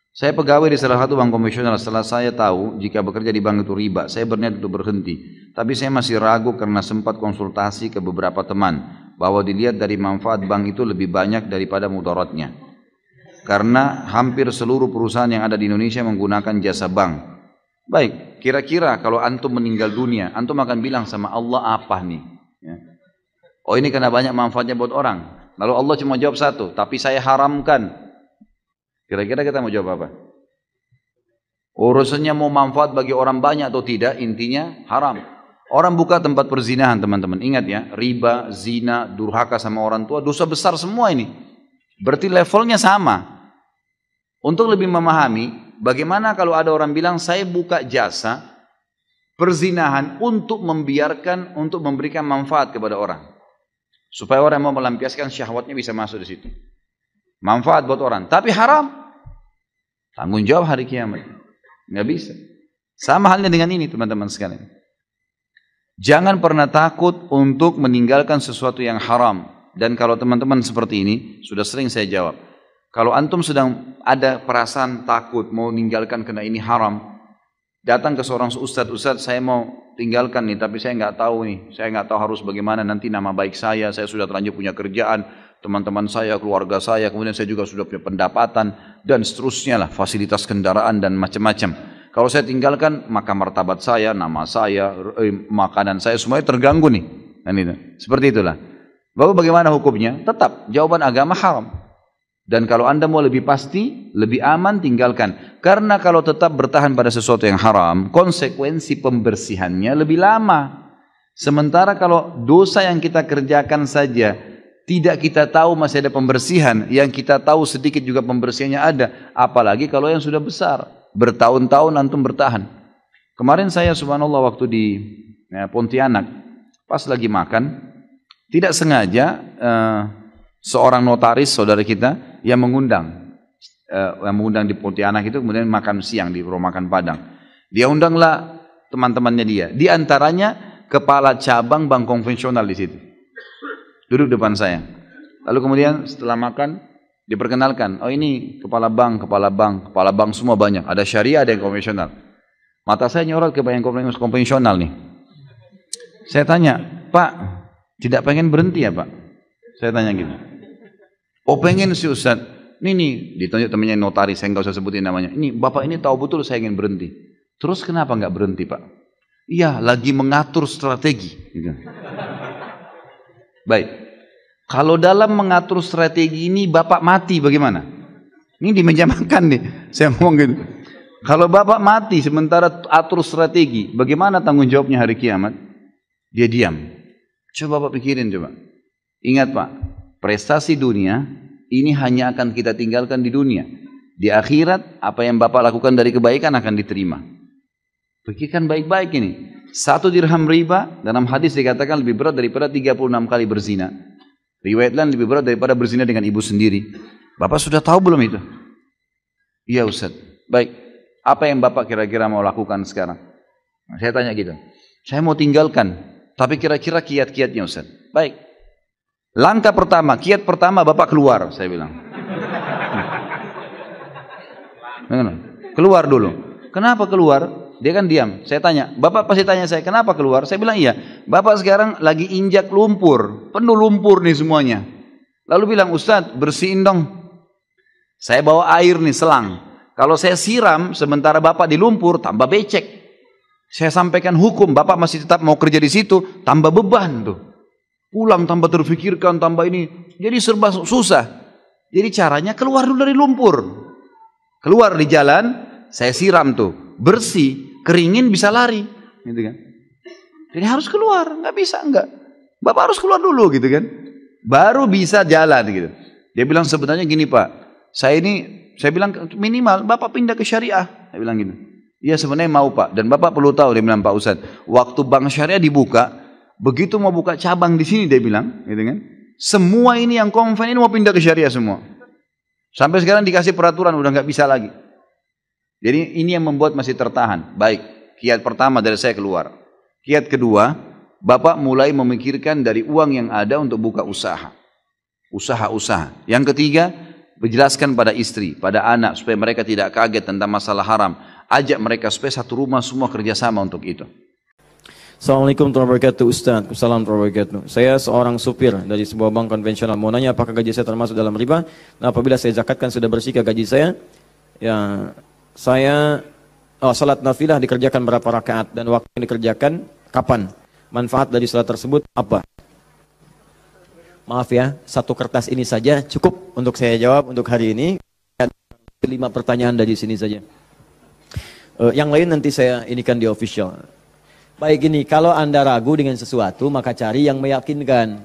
Saya pegawai di salah satu bank konvensional. Setelah saya tahu jika bekerja di bank itu riba, saya berniat untuk berhenti. Tapi saya masih ragu karena sempat konsultasi ke beberapa teman bahwa dilihat dari manfaat bank itu lebih banyak daripada mudaratnya. Karena hampir seluruh perusahaan yang ada di Indonesia menggunakan jasa bank. Baik, kira-kira kalau antum meninggal dunia, antum akan bilang sama Allah apa nih? Ya. Oh, ini karena banyak manfaatnya buat orang. Lalu Allah cuma jawab satu, tapi saya haramkan. Kira-kira kita mau jawab apa? Urusannya mau manfaat bagi orang banyak atau tidak, intinya haram. Orang buka tempat perzinahan, teman-teman. Ingat ya, riba, zina, durhaka sama orang tua, dosa besar semua ini. Berarti levelnya sama. Untuk lebih memahami, bagaimana kalau ada orang bilang, saya buka jasa perzinahan untuk memberikan manfaat kepada orang. Supaya orang mau melampiaskan syahwatnya bisa masuk di situ. Manfaat buat orang, tapi haram. Tanggung jawab hari kiamat. Nggak bisa. Sama halnya dengan ini teman-teman sekalian. Jangan pernah takut untuk meninggalkan sesuatu yang haram. Dan kalau teman-teman seperti ini, sudah sering saya jawab. Kalau antum sedang ada perasaan takut mau meninggalkan karena ini haram, datang ke seorang ustadz, saya mau tinggalkan nih, tapi saya nggak tahu nih, saya nggak tahu harus bagaimana nanti nama baik saya sudah terlanjur punya kerjaan, teman-teman saya, keluarga saya, kemudian saya juga sudah punya pendapatan, dan seterusnya lah, fasilitas kendaraan dan macam-macam. Kalau saya tinggalkan, maka martabat saya, nama saya, makanan saya, semuanya terganggu nih. Dan itu. Seperti itulah. Lalu bagaimana hukumnya? Tetap, jawaban agama haram. Dan kalau anda mau lebih pasti, lebih aman, tinggalkan. Karena kalau tetap bertahan pada sesuatu yang haram, konsekuensi pembersihannya lebih lama. Sementara kalau dosa yang kita kerjakan saja, tidak kita tahu masih ada pembersihan, yang kita tahu sedikit juga pembersihannya ada. Apalagi kalau yang sudah besar, bertahun-tahun antum bertahan. Kemarin saya subhanallah waktu di Pontianak, pas lagi makan, tidak sengaja seorang notaris saudara kita yang mengundang di Pontianak itu kemudian makan siang di rumah makan Padang. Dia undanglah teman-temannya dia. Di antaranya kepala cabang bank konvensional di situ. Duduk depan saya. Lalu kemudian setelah makan diperkenalkan, oh ini kepala bank semua banyak. Ada syariah, ada yang konvensional. Mata saya nyorot ke yang konvensional nih. Saya tanya, Pak, tidak pengen berhenti ya Pak? Saya tanya gitu. Oh pengen sih Ustaz. Ini ditunjuk temannya notaris, saya nggak usah sebutin namanya. Ini Bapak ini tahu betul saya ingin berhenti. Terus kenapa nggak berhenti Pak? Iya, lagi mengatur strategi. Gitu. Baik, kalau dalam mengatur strategi ini Bapak mati bagaimana? Ini di meja makan nih, saya ngomong gitu. Kalau Bapak mati sementara atur strategi, bagaimana tanggung jawabnya hari kiamat? Dia diam. Coba Bapak pikirin coba. Ingat Pak, prestasi dunia ini hanya akan kita tinggalkan di dunia. Di akhirat, apa yang Bapak lakukan dari kebaikan akan diterima. Pikirkan baik-baik ini. 1 dirham riba dalam hadis dikatakan lebih berat daripada 36 kali berzina. Riwayat lain lebih berat daripada berzina dengan ibu sendiri. Bapak sudah tahu belum itu? Iya Ustaz. Baik. Apa yang Bapak kira-kira mau lakukan sekarang? Nah, saya tanya gitu. Saya mau tinggalkan. Tapi kira-kira kiat-kiatnya Ustaz. Baik. Langkah pertama, kiat pertama Bapak keluar. Saya bilang. Keluar dulu. Kenapa keluar? Dia kan diam. Saya tanya, Bapak pasti tanya saya, kenapa keluar? Saya bilang iya. Bapak sekarang lagi injak lumpur. Penuh lumpur nih semuanya. Lalu bilang, Ustaz bersihin dong. Saya bawa air nih, selang. Kalau saya siram, sementara Bapak di lumpur, tambah becek. Saya sampaikan hukum, Bapak masih tetap mau kerja di situ, tambah beban tuh. Pulang tambah terfikirkan, tambah ini. Jadi serba susah. Jadi caranya keluar dulu dari lumpur. Keluar di jalan, saya siram tuh. Bersih. Keringin bisa lari, gitu kan? Jadi harus keluar, nggak bisa enggak. Bapak harus keluar dulu, gitu kan? Baru bisa jalan, gitu. Dia bilang sebenarnya gini Pak, saya bilang minimal Bapak pindah ke syariah, saya bilang gitu. Iya sebenarnya mau Pak, dan Bapak perlu tahu, dia bilang Pak Ustadz, waktu bank syariah dibuka, begitu mau buka cabang di sini dia bilang, gitu kan? Semua ini yang konven ini mau pindah ke syariah semua. Sampai sekarang dikasih peraturan udah nggak bisa lagi. Jadi ini yang membuat masih tertahan. Baik, kiat pertama dari saya keluar. Kiat kedua, Bapak mulai memikirkan dari uang yang ada untuk buka usaha. Usaha-usaha. Yang ketiga, Berjelaskan pada istri, pada anak, supaya mereka tidak kaget tentang masalah haram. Ajak mereka supaya satu rumah semua kerjasama untuk itu. Assalamualaikum warahmatullahi wabarakatuh Ustaz. Assalamualaikum warahmatullahi wabarakatuh. Saya seorang supir dari sebuah bank konvensional. Mau nanya apakah gaji saya termasuk dalam riba? Nah, apabila saya zakatkan sudah bersihkah gaji saya? Ya, saya salat nafilah dikerjakan berapa rakaat dan waktu yang dikerjakan kapan? Manfaat dari salat tersebut apa? Maaf ya, satu kertas ini saja cukup untuk saya jawab untuk hari ini. 5 pertanyaan dari sini saja. Yang lain nanti saya inikan di official. Baik gini, kalau Anda ragu dengan sesuatu, maka cari yang meyakinkan.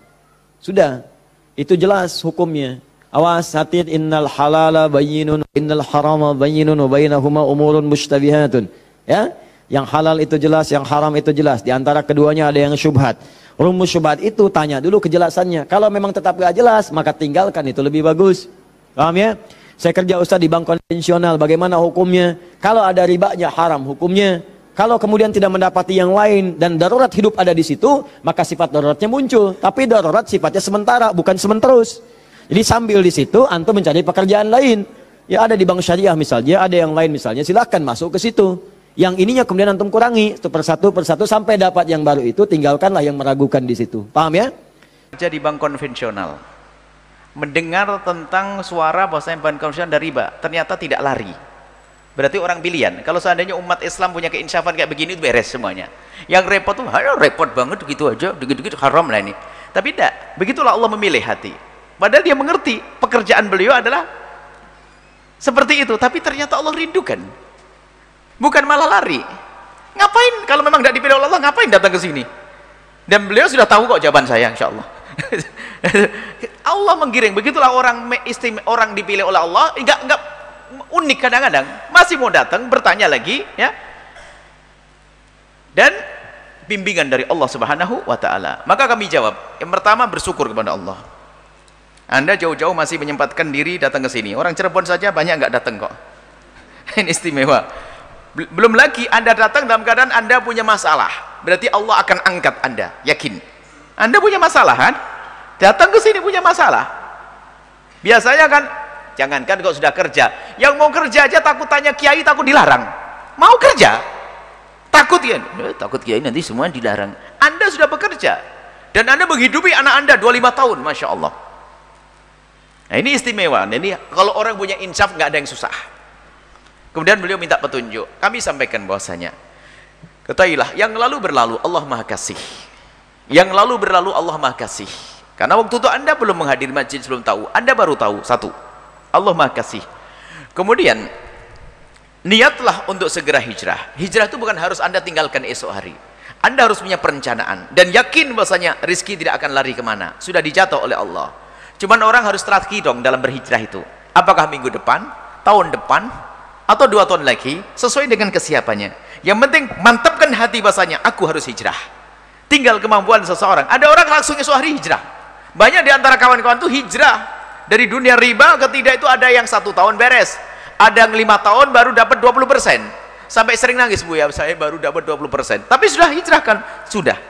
Sudah, itu jelas hukumnya. Awas, hati, innal halala bayyinun, innal harama bayyinun, wa bainahuma umurun mushtabihatun. Ya, yang halal itu jelas, yang haram itu jelas. Di antara keduanya ada yang syubhat. Rumus syubhat itu tanya dulu kejelasannya. Kalau memang tetap gak jelas, maka tinggalkan, itu lebih bagus. Paham ya? Saya kerja Ustaz di bank konvensional, bagaimana hukumnya? Kalau ada ribanya haram hukumnya. Kalau kemudian tidak mendapati yang lain dan darurat hidup ada di situ, maka sifat daruratnya muncul. Tapi darurat sifatnya sementara, bukan sementerus. Jadi sambil di situ, antum mencari pekerjaan lain. Ya ada di bank syariah misalnya, ada yang lain misalnya, silahkan masuk ke situ. Yang ininya kemudian antum kurangi, itu persatu sampai dapat yang baru itu, tinggalkanlah yang meragukan di situ. Paham ya? Kerja di bank konvensional, mendengar tentang suara bahwasanya bank konvensional dari riba, ternyata tidak lari. Berarti orang pilihan. Kalau seandainya umat Islam punya keinsafan kayak begini, itu beres semuanya. Yang repot tuh, repot banget gitu aja, dikit-dikit haram lah ini. Tapi tidak, begitulah Allah memilih hati. Padahal dia mengerti pekerjaan beliau adalah seperti itu, tapi ternyata Allah rindukan. Bukan malah lari. Ngapain kalau memang tidak dipilih oleh Allah, ngapain datang ke sini? Dan beliau sudah tahu kok jawaban saya, insya Allah. Allah menggiring. Begitulah orang dipilih oleh Allah, enggak unik kadang-kadang, masih mau datang bertanya lagi ya, dan bimbingan dari Allah Subhanahu wa ta'ala. Maka kami jawab, yang pertama bersyukur kepada Allah. Anda jauh-jauh masih menyempatkan diri datang ke sini. Orang Cirebon saja banyak nggak datang kok. Ini istimewa. Belum lagi Anda datang dalam keadaan Anda punya masalah, berarti Allah akan angkat Anda, yakin. Anda punya masalah kan, datang ke sini punya masalah. Biasanya kan, jangankan kalau sudah kerja, yang mau kerja aja takut tanya kiai, takut dilarang. Mau kerja takut ya, takut kiai nanti semua dilarang. Anda sudah bekerja dan Anda menghidupi anak Anda 25 tahun, Masya Allah. Nah ini istimewa. Ini kalau orang punya insaf nggak ada yang susah. Kemudian beliau minta petunjuk, kami sampaikan bahwasanya ketahuilah yang lalu berlalu Allah Maha Kasih, yang lalu berlalu Allah Maha Kasih. Karena waktu itu Anda belum menghadiri masjid, belum tahu, Anda baru tahu. Satu, Allah Maha Kasih. Kemudian niatlah untuk segera hijrah. Hijrah itu bukan harus Anda tinggalkan esok hari. Anda harus punya perencanaan dan yakin bahwasanya rizki tidak akan lari kemana, sudah dijatuh oleh Allah. Cuman orang harus strategi dong dalam berhijrah itu. Apakah minggu depan, tahun depan, atau 2 tahun lagi, sesuai dengan kesiapannya. Yang penting mantapkan hati bahwasanya aku harus hijrah. Tinggal kemampuan seseorang. Ada orang langsung esok hari hijrah. Banyak di antara kawan-kawan itu hijrah dari dunia riba ke tidak, itu ada yang 1 tahun beres, ada yang 5 tahun baru dapat 20%. Sampai sering nangis, Bu ya, saya baru dapat 20%. Tapi sudah hijrahkan, sudah.